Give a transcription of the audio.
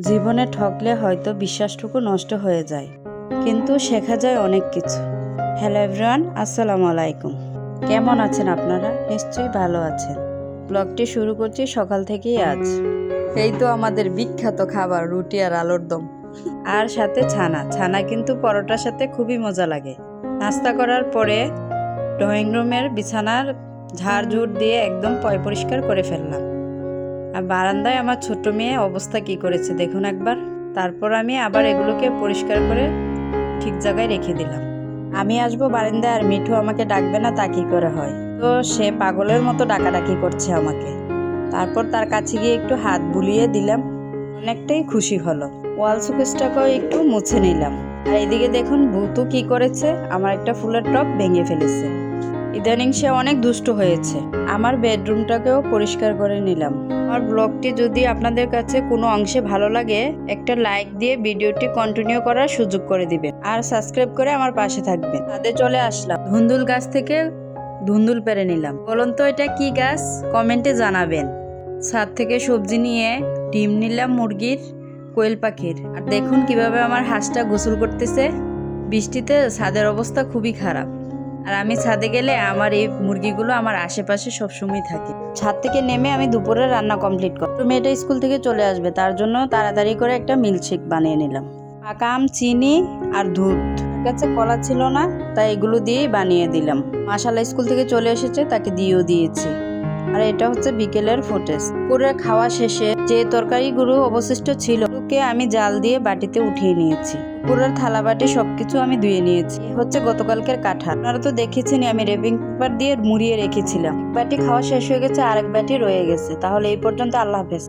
জীবনে ঠকলে হয়তো বিশ্বাসটুকু নষ্ট হয়ে যায়, কিন্তু শেখা যায় অনেক কিছু। হ্যালো এভরিওয়ান, আসসালামু আলাইকুম। কেমন আছেন আপনারা? নিশ্চয়ই ভালো আছেন। ব্লগটি শুরু করছি সকাল থেকেই। আজ এই তো আমাদের বিখ্যাত খাবার রুটি আর আলুর দম, আর সাথে ছানা কিন্তু পরোটার সাথে খুবই মজা লাগে। নাস্তা করার পরে ড্রয়িং রুমের বিছানার ঝাড়ঝুড় দিয়ে একদম পরিষ্কার করে ফেললাম। আর বারান্দায় আমার ছোট মেয়ে অবস্থা কি করেছে দেখুন একবার। তারপর আমি আবার এগুলোকে পরিষ্কার করে ঠিক জায়গায় রেখে দিলাম। আমি আসবো বারান্দায় আর মিঠু আমাকে ডাকবে না, তা কি করে হয়? তো সে পাগলের মতো ডাকাডাকি করছে আমাকে। তারপর তার কাছে গিয়ে একটু হাত বুলিয়ে দিলাম, অনেকটাই খুশি হলো। ওয়াল শোকেসটাকেও একটু মুছে নিলাম। আর এদিকে দেখুন ভূতু কি করেছে, আমার একটা ফুলের টব ভেঙে ফেলেছে। ইদানিং সে অনেক দুষ্ট হয়েছে। আমার বেডরুমটাকেও পরিষ্কার করে নিলাম। আমার ব্লগটি যদি আপনাদের কাছে কোনো অংশে ভালো লাগে, একটা লাইক দিয়ে ভিডিওটি কন্টিনিউ করার সুযোগ করে দিবেন, আর সাবস্ক্রাইব করে আমার পাশে থাকবেন। ছাদে চলে আসলাম, ধুন্দুল গাছ থেকে ধুন্দুল পেরে নিলাম। বলুন তো এটা কি গাছ, কমেন্টে জানাবেন। ছাদ থেকে সবজি নিয়ে ডিম নিলাম মুরগির, কোয়েল পাখির। আর দেখুন কিভাবে আমার হাঁসটা গোসল করতেছে। বৃষ্টিতে ছাদের অবস্থা খুবই খারাপ, আর আমি ছাদে গেলে আমার এই মুরগিগুলো আমার আশেপাশে সবসময় থাকে। ছাদ থেকে নেমে আমি দুপুরে রান্না কমপ্লিট করি। তো মেয়েটা স্কুল থেকে চলে আসবে, তার জন্য তাড়াতাড়ি করে একটা মিল্কশেক বানিয়ে নিলাম। পাকা আম, চিনি আর দুধ। তার কাছে কলা ছিল না, তাই এগুলো দিয়েই বানিয়ে দিলাম। মাশাআল্লাহ স্কুল থেকে চলে এসেছে, তাকে দিয়েও দিয়েছি। আর এটা হচ্ছে বিকেলের ফুটেজ। পুরো খাওয়া শেষে যে তরকারিগুলো অবশিষ্ট ছিল ওকে আমি জাল দিয়ে বাটিতে উঠিয়ে নিয়েছি। পুরো থালা বাটি সবকিছু আমি ধুয়ে নিয়েছি। হচ্ছে গতকালকের কাঁঠাল, আপনারা তো দেখেছেন আমি রেপিং পেপার দিয়ে মুড়িয়ে রেখেছিলাম। এক বাটি খাওয়া শেষ হয়ে গেছে, আরেক বাটি রয়ে গেছে। তাহলে এই পর্যন্ত, আল্লাহ হাফেজ।